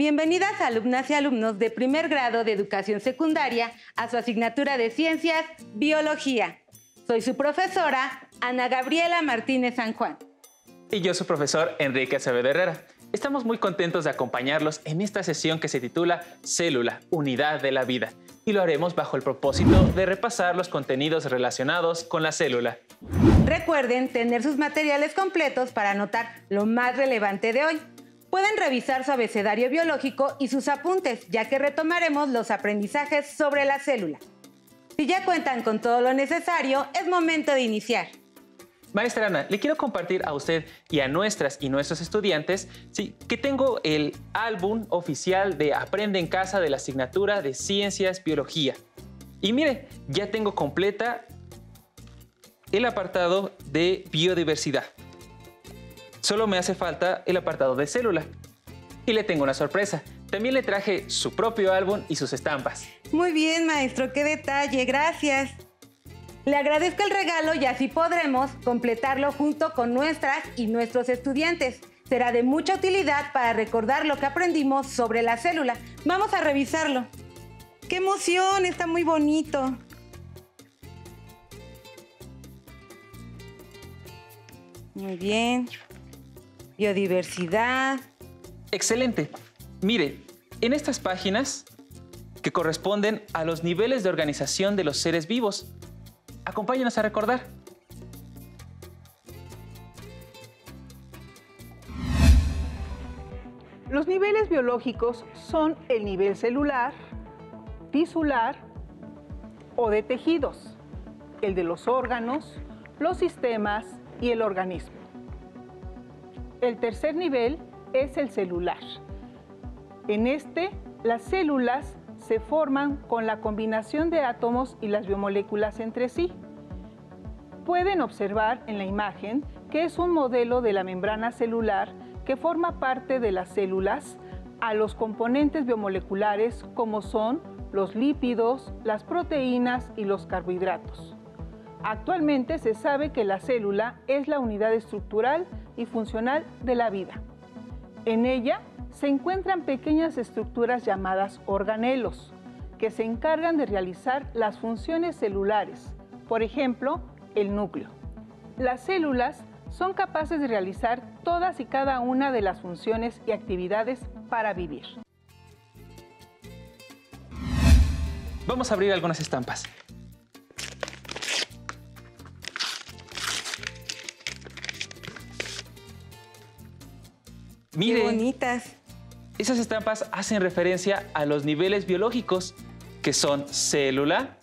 Bienvenidas alumnas y alumnos de primer grado de educación secundaria a su asignatura de Ciencias Biología. Soy su profesora, Ana Gabriela Martínez San Juan. Y yo, su profesor, Enrique Acevedo Herrera. Estamos muy contentos de acompañarlos en esta sesión que se titula Célula, Unidad de la Vida. Y lo haremos bajo el propósito de repasar los contenidos relacionados con la célula. Recuerden tener sus materiales completos para anotar lo más relevante de hoy. Pueden revisar su abecedario biológico y sus apuntes, ya que retomaremos los aprendizajes sobre la célula. Si ya cuentan con todo lo necesario, es momento de iniciar. Maestra Ana, le quiero compartir a usted y a nuestras y nuestros estudiantes que tengo el álbum oficial de Aprende en Casa de la asignatura de Ciencias Biología. Y mire, ya tengo completa el apartado de biodiversidad. Solo me hace falta el apartado de célula. Y le tengo una sorpresa. También le traje su propio álbum y sus estampas. Muy bien, maestro, qué detalle, gracias. Le agradezco el regalo y así podremos completarlo junto con nuestras y nuestros estudiantes. Será de mucha utilidad para recordar lo que aprendimos sobre la célula. Vamos a revisarlo. ¡Qué emoción! Está muy bonito. Muy bien. Biodiversidad. Excelente. Mire, en estas páginas que corresponden a los niveles de organización de los seres vivos, acompáñenos a recordar. Los niveles biológicos son el nivel celular, tisular o de tejidos, el de los órganos, los sistemas y el organismo. El tercer nivel es el celular. En este, las células se forman con la combinación de átomos y las biomoléculas entre sí. Pueden observar en la imagen que es un modelo de la membrana celular que forma parte de las células a los componentes biomoleculares como son los lípidos, las proteínas y los carbohidratos. Actualmente se sabe que la célula es la unidad estructural y funcional de la vida. En ella se encuentran pequeñas estructuras llamadas organelos, que se encargan de realizar las funciones celulares, por ejemplo, el núcleo. Las células son capaces de realizar todas y cada una de las funciones y actividades para vivir. Vamos a abrir algunas estampas. Miren, ¡qué bonitas! Esas estampas hacen referencia a los niveles biológicos, que son célula,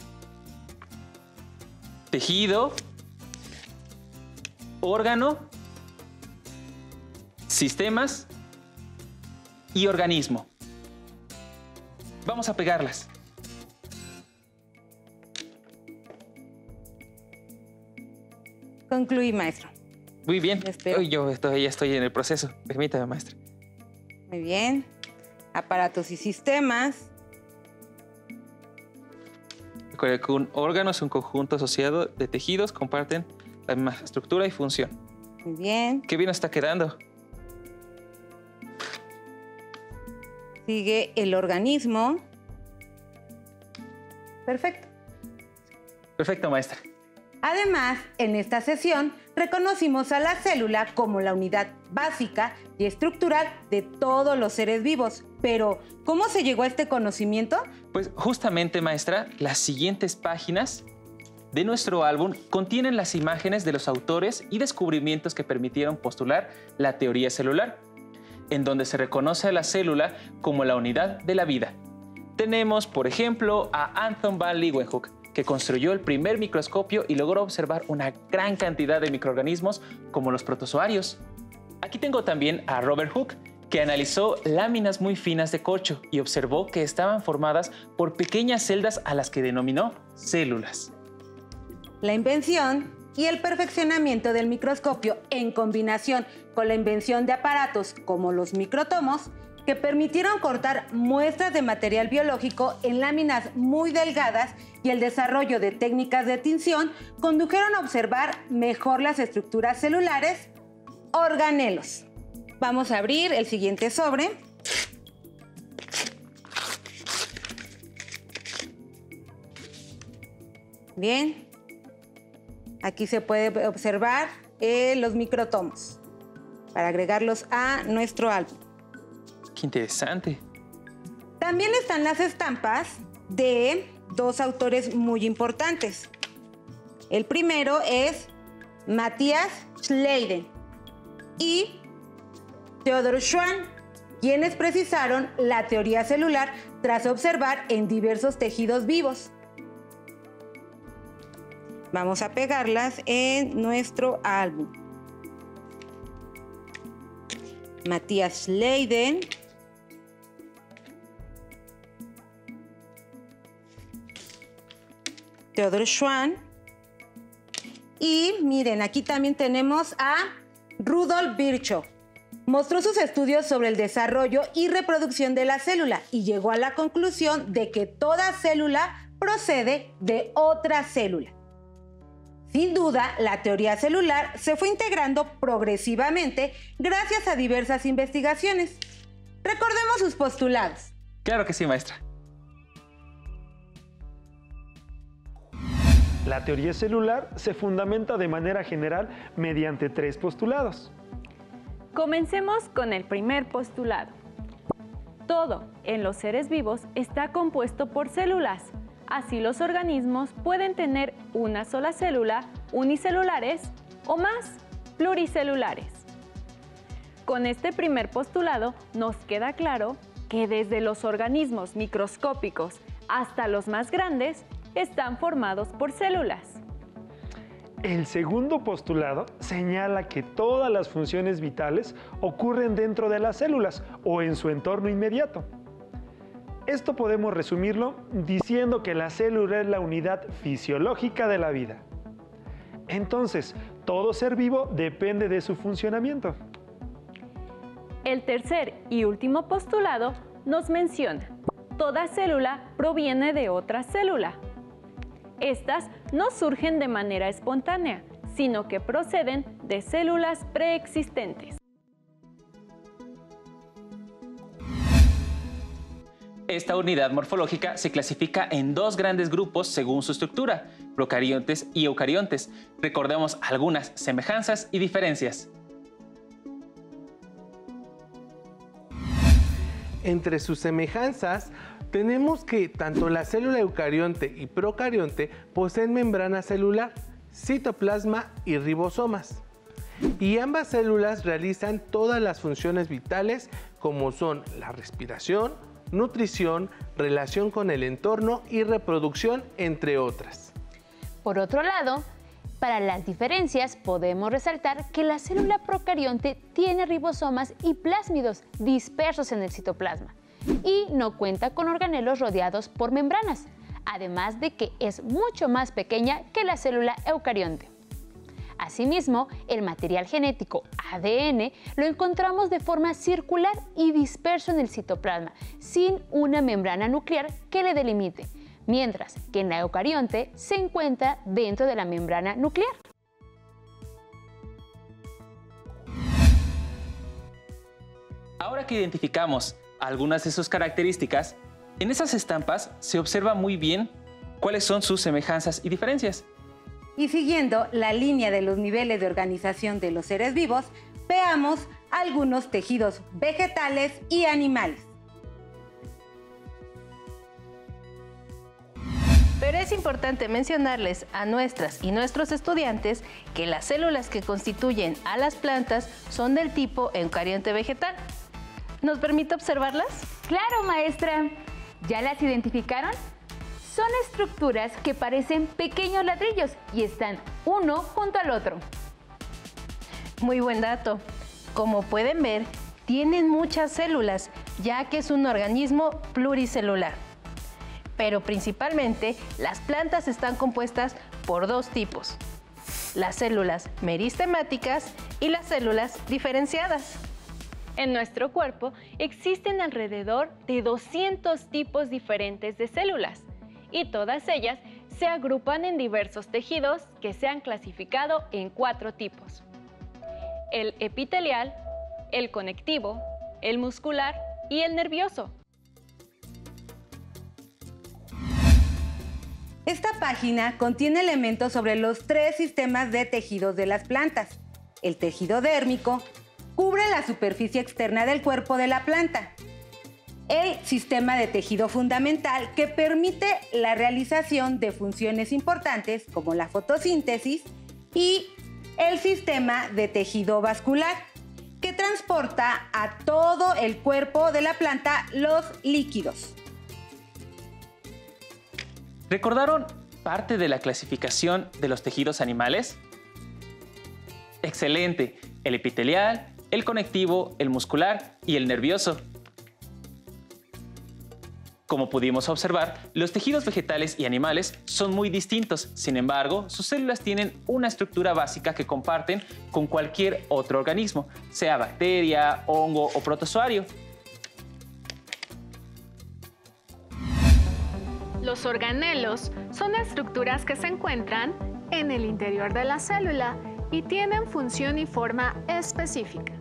tejido, órgano, sistemas y organismo. Vamos a pegarlas. Concluí, maestro. Muy bien. Espero. Yo ya estoy en el proceso. Permítame, maestra. Muy bien. Aparatos y sistemas. Recuerda que un órgano es un conjunto asociado de tejidos, comparten la misma estructura y función. Muy bien. Qué bien está quedando. Sigue el organismo. Perfecto. Perfecto, maestra. Además, en esta sesión reconocimos a la célula como la unidad básica y estructural de todos los seres vivos. Pero, ¿cómo se llegó a este conocimiento? Pues justamente, maestra, las siguientes páginas de nuestro álbum contienen las imágenes de los autores y descubrimientos que permitieron postular la teoría celular, en donde se reconoce a la célula como la unidad de la vida. Tenemos, por ejemplo, a Anton van Leeuwenhoek, que construyó el primer microscopio y logró observar una gran cantidad de microorganismos como los protozoarios. Aquí tengo también a Robert Hooke, que analizó láminas muy finas de corcho y observó que estaban formadas por pequeñas celdas a las que denominó células. La invención y el perfeccionamiento del microscopio en combinación con la invención de aparatos como los microtomos que permitieron cortar muestras de material biológico en láminas muy delgadas y el desarrollo de técnicas de tinción condujeron a observar mejor las estructuras celulares organelos. Vamos a abrir el siguiente sobre. Bien. Aquí se puede observar los microtomos para agregarlos a nuestro álbum. ¡Qué interesante! También están las estampas de dos autores muy importantes. El primero es Matthias Schleiden y Theodor Schwann, quienes precisaron la teoría celular tras observar en diversos tejidos vivos. Vamos a pegarlas en nuestro álbum. Matthias Schleiden. Theodor Schwann. Y miren, aquí también tenemos a Rudolf Virchow. Mostró sus estudios sobre el desarrollo y reproducción de la célula y llegó a la conclusión de que toda célula procede de otra célula. Sin duda, la teoría celular se fue integrando progresivamente gracias a diversas investigaciones. Recordemos sus postulados. Claro que sí, maestra. La teoría celular se fundamenta de manera general mediante 3 postulados. Comencemos con el primer postulado. Todo en los seres vivos está compuesto por células. Así los organismos pueden tener una sola célula, unicelulares o más, pluricelulares. Con este primer postulado nos queda claro que desde los organismos microscópicos hasta los más grandes están formados por células. El segundo postulado señala que todas las funciones vitales ocurren dentro de las células o en su entorno inmediato. Esto podemos resumirlo diciendo que la célula es la unidad fisiológica de la vida. Entonces, todo ser vivo depende de su funcionamiento. El tercer y último postulado nos menciona: toda célula proviene de otra célula. Estas no surgen de manera espontánea, sino que proceden de células preexistentes. Esta unidad morfológica se clasifica en 2 grandes grupos según su estructura, procariontes y eucariontes. Recordemos algunas semejanzas y diferencias. Entre sus semejanzas, tenemos que tanto la célula eucarionte y procarionte poseen membrana celular, citoplasma y ribosomas. Y ambas células realizan todas las funciones vitales como son la respiración, nutrición, relación con el entorno y reproducción, entre otras. Por otro lado, para las diferencias podemos resaltar que la célula procarionte tiene ribosomas y plásmidos dispersos en el citoplasma y no cuenta con organelos rodeados por membranas, además de que es mucho más pequeña que la célula eucarionte. Asimismo, el material genético ADN lo encontramos de forma circular y disperso en el citoplasma, sin una membrana nuclear que le delimite, mientras que en la eucarionte se encuentra dentro de la membrana nuclear. Ahora que identificamos algunas de sus características, en esas estampas se observa muy bien cuáles son sus semejanzas y diferencias. Y siguiendo la línea de los niveles de organización de los seres vivos, veamos algunos tejidos vegetales y animales. Pero es importante mencionarles a nuestras y nuestros estudiantes que las células que constituyen a las plantas son del tipo eucarionte vegetal. ¿Nos permite observarlas? ¡Claro, maestra! ¿Ya las identificaron? Son estructuras que parecen pequeños ladrillos y están uno junto al otro. Muy buen dato. Como pueden ver, tienen muchas células, ya que es un organismo pluricelular. Pero principalmente, las plantas están compuestas por 2 tipos: las células meristemáticas y las células diferenciadas. En nuestro cuerpo existen alrededor de 200 tipos diferentes de células y todas ellas se agrupan en diversos tejidos que se han clasificado en 4 tipos: el epitelial, el conectivo, el muscular y el nervioso. Esta página contiene elementos sobre los 3 sistemas de tejidos de las plantas. El tejido dérmico cubre la superficie externa del cuerpo de la planta. El sistema de tejido fundamental, que permite la realización de funciones importantes como la fotosíntesis, y el sistema de tejido vascular, que transporta a todo el cuerpo de la planta los líquidos. ¿Recordaron parte de la clasificación de los tejidos animales? Excelente. El epitelial, el conectivo, el muscular y el nervioso. Como pudimos observar, los tejidos vegetales y animales son muy distintos. Sin embargo, sus células tienen una estructura básica que comparten con cualquier otro organismo, sea bacteria, hongo o protozoario. Los organelos son estructuras que se encuentran en el interior de la célula y tienen función y forma específica.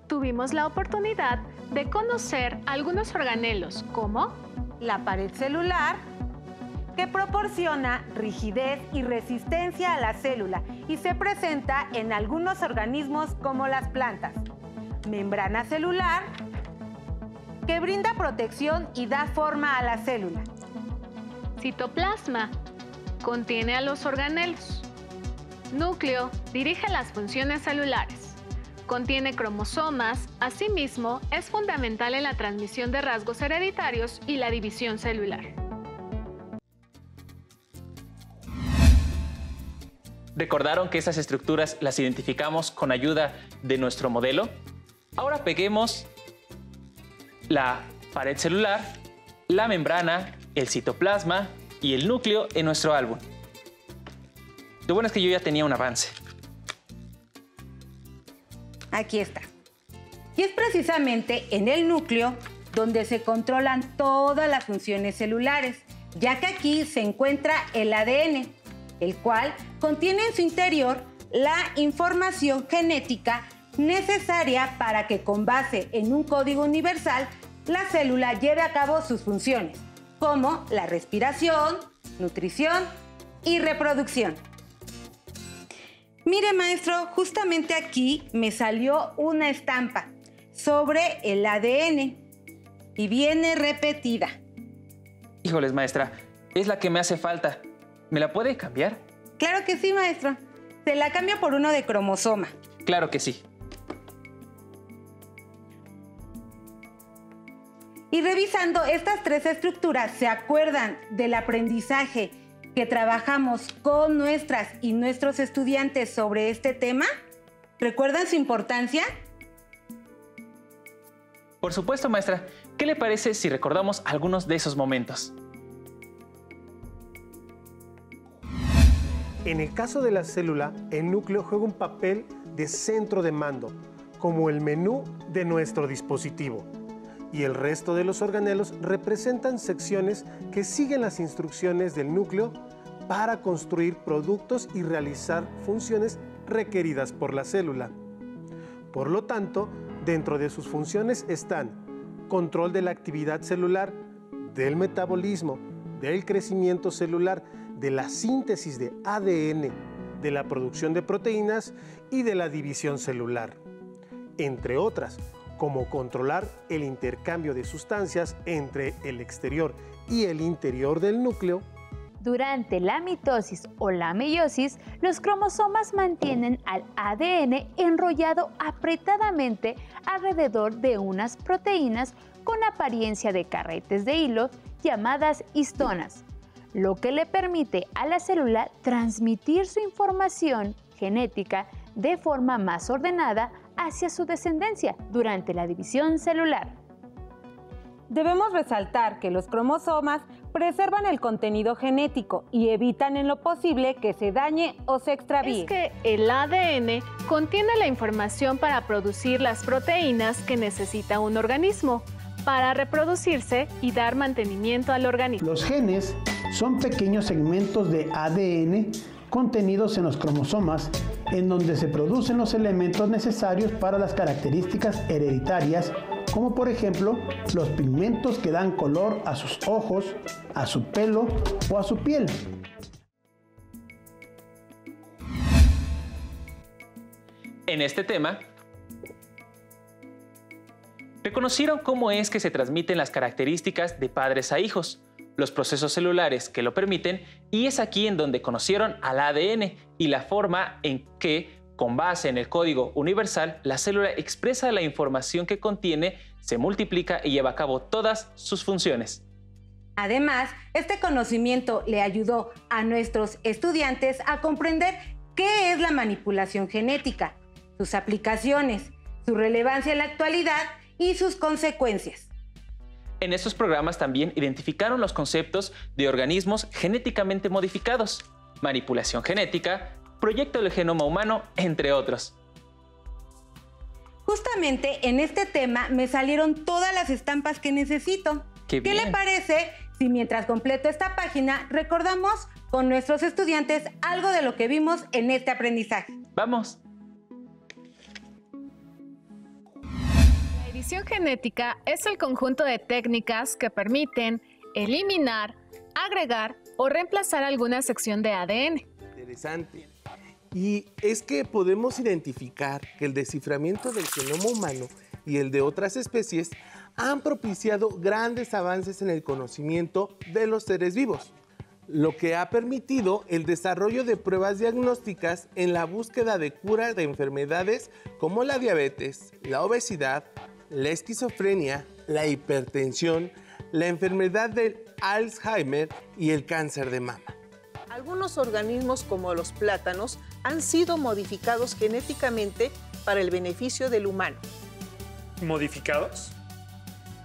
Tuvimos la oportunidad de conocer algunos organelos como la pared celular, que proporciona rigidez y resistencia a la célula y se presenta en algunos organismos como las plantas. Membrana celular, que brinda protección y da forma a la célula. Citoplasma, contiene a los organelos. Núcleo, dirige las funciones celulares. Contiene cromosomas, asimismo, es fundamental en la transmisión de rasgos hereditarios y la división celular. ¿Recordaron que esas estructuras las identificamos con ayuda de nuestro modelo? Ahora peguemos la pared celular, la membrana, el citoplasma y el núcleo en nuestro álbum. Lo bueno es que yo ya tenía un avance. Aquí está. Y es precisamente en el núcleo donde se controlan todas las funciones celulares, ya que aquí se encuentra el ADN, el cual contiene en su interior la información genética necesaria para que, con base en un código universal, la célula lleve a cabo sus funciones, como la respiración, nutrición y reproducción. Mire, maestro, justamente aquí me salió una estampa sobre el ADN y viene repetida. Híjoles, maestra, es la que me hace falta. ¿Me la puede cambiar? Claro que sí, maestro. Se la cambio por uno de cromosoma. Claro que sí. Y revisando estas 3 estructuras, ¿se acuerdan del aprendizaje que trabajamos con nuestras y nuestros estudiantes sobre este tema? ¿Recuerdan su importancia? Por supuesto, maestra. ¿Qué le parece si recordamos algunos de esos momentos? En el caso de la célula, el núcleo juega un papel de centro de mando, como el menú de nuestro dispositivo. Y el resto de los organelos representan secciones que siguen las instrucciones del núcleo para construir productos y realizar funciones requeridas por la célula. Por lo tanto, dentro de sus funciones están control de la actividad celular, del metabolismo, del crecimiento celular, de la síntesis de ADN, de la producción de proteínas y de la división celular, entre otras, como controlar el intercambio de sustancias entre el exterior y el interior del núcleo. Durante la mitosis o la meiosis, los cromosomas mantienen al ADN enrollado apretadamente alrededor de unas proteínas con apariencia de carretes de hilo llamadas histonas, lo que le permite a la célula transmitir su información genética de forma más ordenada hacia su descendencia durante la división celular. Debemos resaltar que los cromosomas preservan el contenido genético y evitan en lo posible que se dañe o se extravíe. Es que el ADN contiene la información para producir las proteínas que necesita un organismo para reproducirse y dar mantenimiento al organismo. Los genes son pequeños segmentos de ADN contenidos en los cromosomas, en donde se producen los elementos necesarios para las características hereditarias como por ejemplo los pigmentos que dan color a sus ojos, a su pelo o a su piel. En este tema, reconocieron cómo es que se transmiten las características de padres a hijos, los procesos celulares que lo permiten, y es aquí en donde conocieron al ADN y la forma en que, con base en el código universal, la célula expresa la información que contiene, se multiplica y lleva a cabo todas sus funciones. Además, este conocimiento le ayudó a nuestros estudiantes a comprender qué es la manipulación genética, sus aplicaciones, su relevancia en la actualidad y sus consecuencias. En estos programas también identificaron los conceptos de organismos genéticamente modificados, manipulación genética, proyecto del genoma humano, entre otros. Justamente en este tema me salieron todas las estampas que necesito. ¿Qué le parece si mientras completo esta página recordamos con nuestros estudiantes algo de lo que vimos en este aprendizaje? ¡Vamos! La edición genética es el conjunto de técnicas que permiten eliminar, agregar o reemplazar alguna sección de ADN. Interesante. Y es que podemos identificar que el desciframiento del genoma humano y el de otras especies han propiciado grandes avances en el conocimiento de los seres vivos, lo que ha permitido el desarrollo de pruebas diagnósticas en la búsqueda de cura de enfermedades como la diabetes, la obesidad, la esquizofrenia, la hipertensión, la enfermedad del Alzheimer y el cáncer de mama. Algunos organismos como los plátanos han sido modificados genéticamente para el beneficio del humano. ¿Modificados?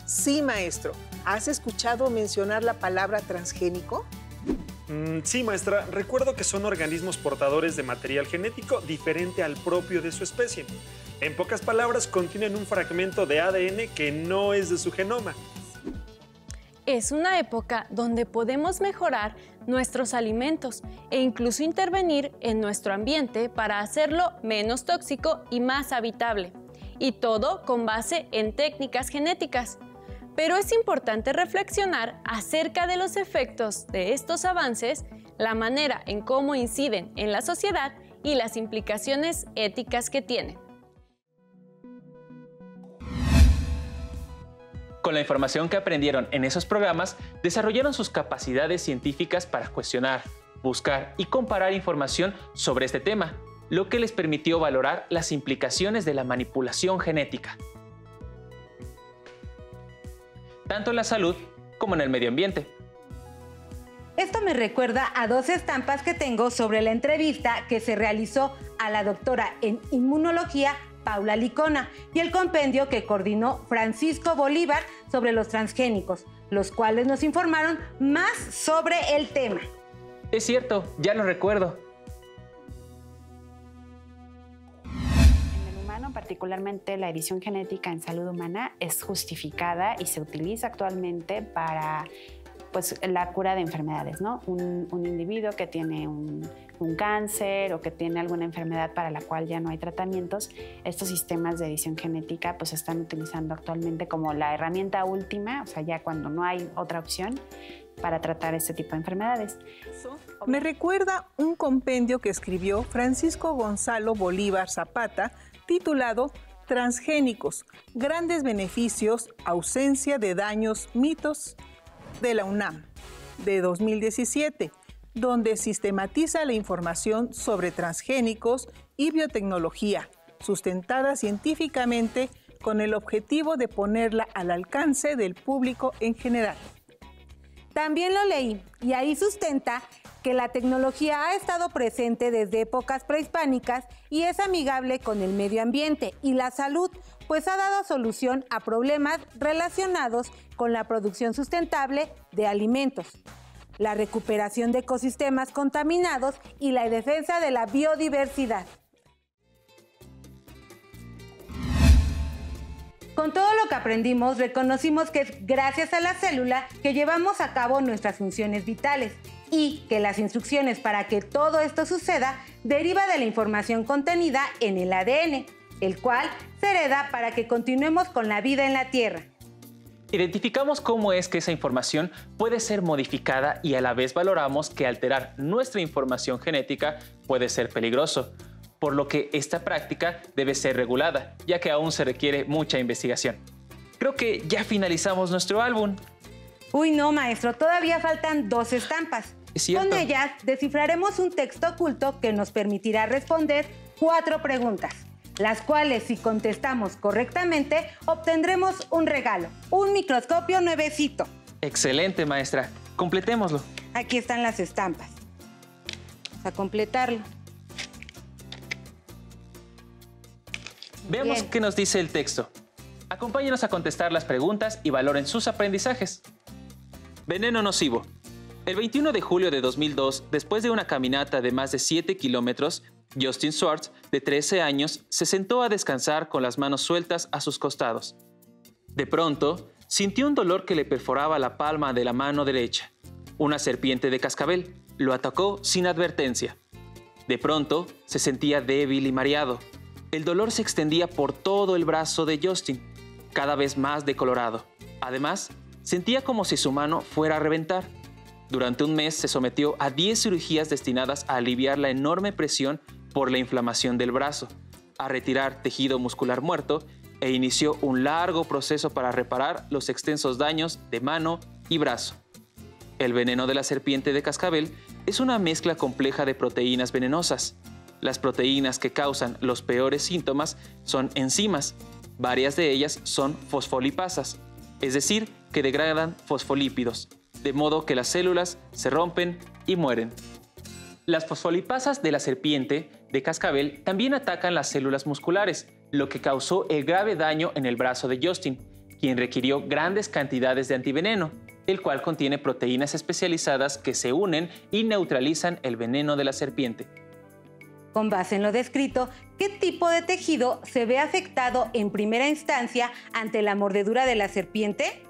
Sí, maestro. ¿Has escuchado mencionar la palabra transgénico? Sí, maestra. Recuerdo que son organismos portadores de material genético diferente al propio de su especie. En pocas palabras, contienen un fragmento de ADN que no es de su genoma. Es una época donde podemos mejorar nuestros alimentos e incluso intervenir en nuestro ambiente para hacerlo menos tóxico y más habitable. Y todo con base en técnicas genéticas. Pero es importante reflexionar acerca de los efectos de estos avances, la manera en cómo inciden en la sociedad y las implicaciones éticas que tienen. Con la información que aprendieron en esos programas, desarrollaron sus capacidades científicas para cuestionar, buscar y comparar información sobre este tema, lo que les permitió valorar las implicaciones de la manipulación genética, tanto en la salud como en el medio ambiente. Esto me recuerda a dos estampas que tengo sobre la entrevista que se realizó a la doctora en inmunología Paula Licona y el compendio que coordinó Francisco Bolívar sobre los transgénicos, los cuales nos informaron más sobre el tema. Es cierto, ya lo recuerdo. En el humano, particularmente la edición genética en salud humana, es justificada y se utiliza actualmente para la cura de enfermedades, ¿no? Un individuo que tiene un cáncer o que tiene alguna enfermedad para la cual ya no hay tratamientos, estos sistemas de edición genética se están utilizando actualmente como la herramienta última, o sea, ya cuando no hay otra opción para tratar este tipo de enfermedades. Me recuerda un compendio que escribió Francisco Gonzalo Bolívar Zapata, titulado Transgénicos, grandes beneficios, ausencia de daños, mitos, de la UNAM, de 2017, donde sistematiza la información sobre transgénicos y biotecnología, sustentada científicamente con el objetivo de ponerla al alcance del público en general. También lo leí y ahí sustenta que la tecnología ha estado presente desde épocas prehispánicas y es amigable con el medio ambiente y la salud, pues ha dado solución a problemas relacionados con la producción sustentable de alimentos, la recuperación de ecosistemas contaminados y la defensa de la biodiversidad. Con todo lo que aprendimos, reconocimos que es gracias a la célula que llevamos a cabo nuestras funciones vitales y que las instrucciones para que todo esto suceda deriva de la información contenida en el ADN. el cual se hereda para que continuemos con la vida en la Tierra. Identificamos cómo es que esa información puede ser modificada y a la vez valoramos que alterar nuestra información genética puede ser peligroso, por lo que esta práctica debe ser regulada, ya que aún se requiere mucha investigación. Creo que ya finalizamos nuestro álbum. Uy, no, maestro, todavía faltan 2 estampas. Es cierto. Con ellas descifraremos un texto oculto que nos permitirá responder 4 preguntas, las cuales, si contestamos correctamente, obtendremos un regalo, un microscopio nuevecito. Excelente, maestra. Completémoslo. Aquí están las estampas. Vamos a completarlo. Veamos Bien. qué nos dice el texto. Acompáñenos a contestar las preguntas y valoren sus aprendizajes. Veneno nocivo. El 21 de julio de 2002, después de una caminata de más de 7 kilómetros, Justin Schwartz, de 13 años, se sentó a descansar con las manos sueltas a sus costados. De pronto, sintió un dolor que le perforaba la palma de la mano derecha. Una serpiente de cascabel lo atacó sin advertencia. De pronto, se sentía débil y mareado. El dolor se extendía por todo el brazo de Justin, cada vez más decolorado. Además, sentía como si su mano fuera a reventar. Durante un mes se sometió a 10 cirugías destinadas a aliviar la enorme presión por la inflamación del brazo, a retirar tejido muscular muerto e inició un largo proceso para reparar los extensos daños de mano y brazo. El veneno de la serpiente de cascabel es una mezcla compleja de proteínas venenosas. Las proteínas que causan los peores síntomas son enzimas. Varias de ellas son fosfolipasas, es decir, que degradan fosfolípidos, de modo que las células se rompen y mueren. Las fosfolipasas de la serpiente de cascabel también atacan las células musculares, lo que causó el grave daño en el brazo de Justin, quien requirió grandes cantidades de antiveneno, el cual contiene proteínas especializadas que se unen y neutralizan el veneno de la serpiente. Con base en lo descrito, ¿qué tipo de tejido se ve afectado en primera instancia ante la mordedura de la serpiente?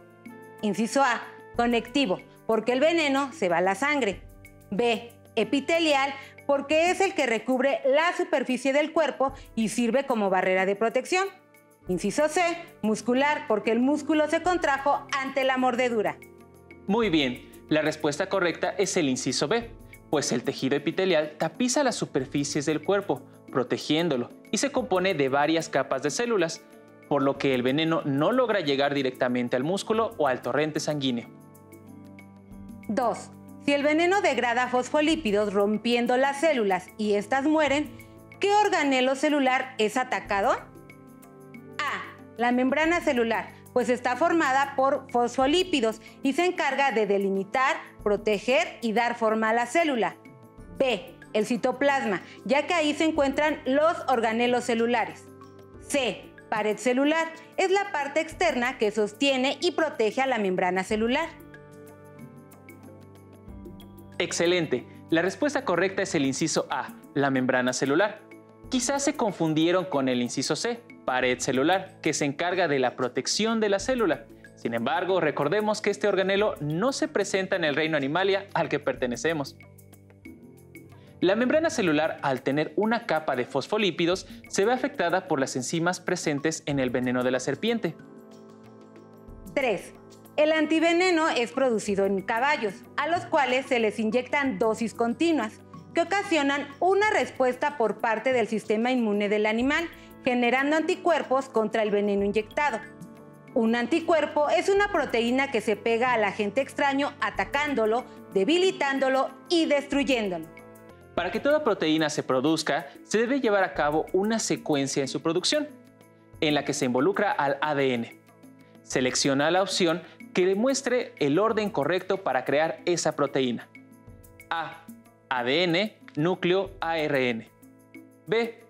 Inciso A, conectivo, porque el veneno se va a la sangre. B, epitelial, porque es el que recubre la superficie del cuerpo y sirve como barrera de protección. Inciso C, muscular, porque el músculo se contrajo ante la mordedura. Muy bien, la respuesta correcta es el inciso B, pues el tejido epitelial tapiza las superficies del cuerpo, protegiéndolo, y se compone de varias capas de células, por lo que el veneno no logra llegar directamente al músculo o al torrente sanguíneo. 2. Si el veneno degrada fosfolípidos rompiendo las células y éstas mueren, ¿qué organelo celular es atacado? A. La membrana celular, pues está formada por fosfolípidos y se encarga de delimitar, proteger y dar forma a la célula. B. El citoplasma, ya que ahí se encuentran los organelos celulares. C. Pared celular, es la parte externa que sostiene y protege a la membrana celular. Excelente. La respuesta correcta es el inciso A, la membrana celular. Quizás se confundieron con el inciso C, pared celular, que se encarga de la protección de la célula. Sin embargo, recordemos que este organelo no se presenta en el reino Animalia al que pertenecemos. La membrana celular, al tener una capa de fosfolípidos, se ve afectada por las enzimas presentes en el veneno de la serpiente. 3. El antiveneno es producido en caballos, a los cuales se les inyectan dosis continuas, que ocasionan una respuesta por parte del sistema inmune del animal, generando anticuerpos contra el veneno inyectado. Un anticuerpo es una proteína que se pega al agente extraño atacándolo, debilitándolo y destruyéndolo. Para que toda proteína se produzca, se debe llevar a cabo una secuencia en su producción, en la que se involucra al ADN. Selecciona la opción que le muestre el orden correcto para crear esa proteína. A. ADN, núcleo, ARN. B.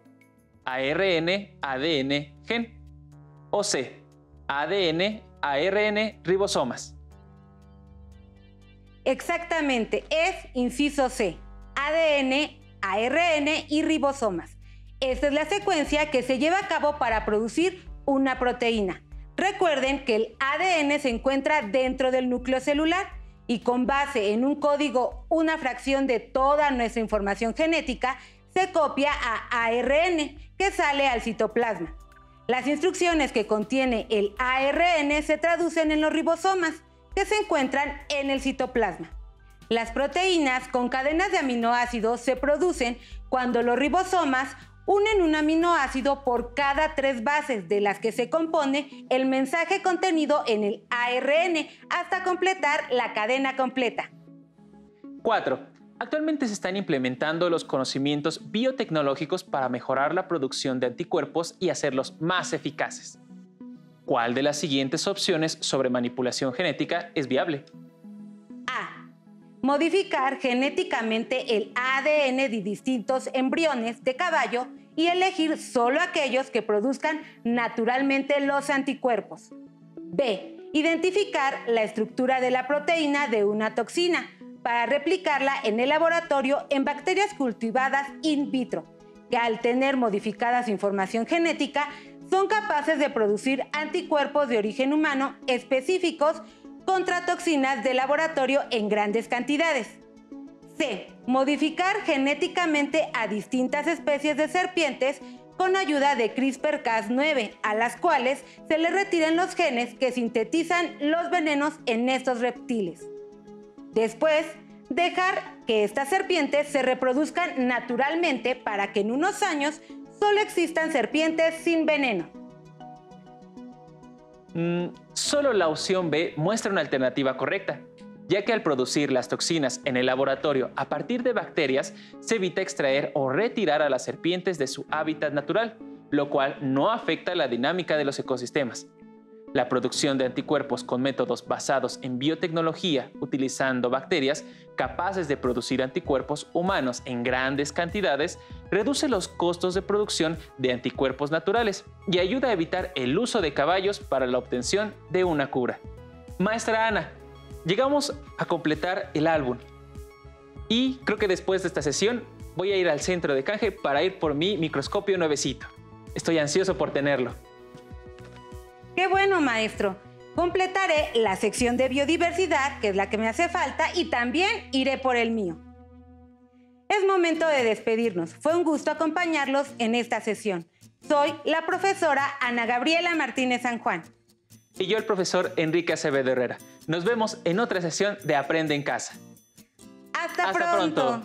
ARN, ADN, gen. O C. ADN, ARN, ribosomas. Exactamente, es inciso C, ADN, ARN y ribosomas. Esta es la secuencia que se lleva a cabo para producir una proteína. Recuerden que el ADN se encuentra dentro del núcleo celular y con base en un código, una fracción de toda nuestra información genética, se copia a ARN, que sale al citoplasma. Las instrucciones que contiene el ARN se traducen en los ribosomas, que se encuentran en el citoplasma. Las proteínas con cadenas de aminoácidos se producen cuando los ribosomas unen un aminoácido por cada 3 bases de las que se compone el mensaje contenido en el ARN hasta completar la cadena completa. 4. Actualmente se están implementando los conocimientos biotecnológicos para mejorar la producción de anticuerpos y hacerlos más eficaces. ¿Cuál de las siguientes opciones sobre manipulación genética es viable? A. Modificar genéticamente el ADN de distintos embriones de caballo y elegir solo aquellos que produzcan naturalmente los anticuerpos. B. Identificar la estructura de la proteína de una toxina para replicarla en el laboratorio en bacterias cultivadas in vitro, que al tener modificada su información genética son capaces de producir anticuerpos de origen humano específicos contra toxinas de laboratorio en grandes cantidades. C. Modificar genéticamente a distintas especies de serpientes con ayuda de CRISPR-Cas9, a las cuales se les retiran los genes que sintetizan los venenos en estos reptiles. Después, dejar que estas serpientes se reproduzcan naturalmente para que en unos años solo existan serpientes sin veneno. Solo la opción B muestra una alternativa correcta, ya que al producir las toxinas en el laboratorio a partir de bacterias, se evita extraer o retirar a las serpientes de su hábitat natural, lo cual no afecta la dinámica de los ecosistemas. La producción de anticuerpos con métodos basados en biotecnología, utilizando bacterias capaces de producir anticuerpos humanos en grandes cantidades, reduce los costos de producción de anticuerpos naturales y ayuda a evitar el uso de caballos para la obtención de una cura. Maestra Ana, llegamos a completar el álbum y creo que después de esta sesión voy a ir al centro de canje para ir por mi microscopio nuevecito. Estoy ansioso por tenerlo. ¡Qué bueno, maestro! Completaré la sección de biodiversidad, que es la que me hace falta, y también iré por el mío. Es momento de despedirnos. Fue un gusto acompañarlos en esta sesión. Soy la profesora Ana Gabriela Martínez San Juan. Y yo el profesor Enrique Acevedo Herrera. Nos vemos en otra sesión de Aprende en Casa. ¡Hasta pronto!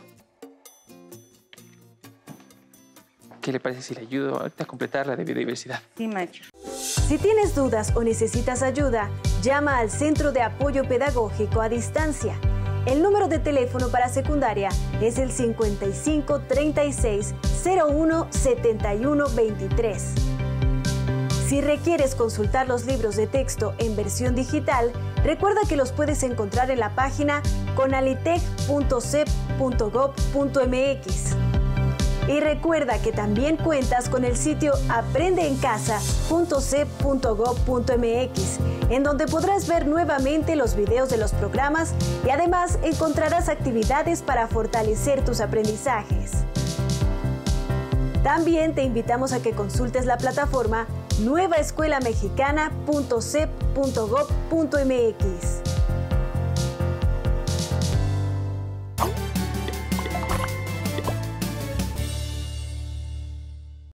¿Qué le parece si le ayudo ahorita a completar la de biodiversidad? Sí, maestro. Si tienes dudas o necesitas ayuda, llama al Centro de Apoyo Pedagógico a Distancia. El número de teléfono para secundaria es el 55 36 01 71 23. Si requieres consultar los libros de texto en versión digital, recuerda que los puedes encontrar en la página conalitec.cep.gov.mx. Y recuerda que también cuentas con el sitio aprendeencasa.cep.gov.mx, en donde podrás ver nuevamente los videos de los programas y además encontrarás actividades para fortalecer tus aprendizajes. También te invitamos a que consultes la plataforma nuevaescuelamexicana.cep.gov.mx.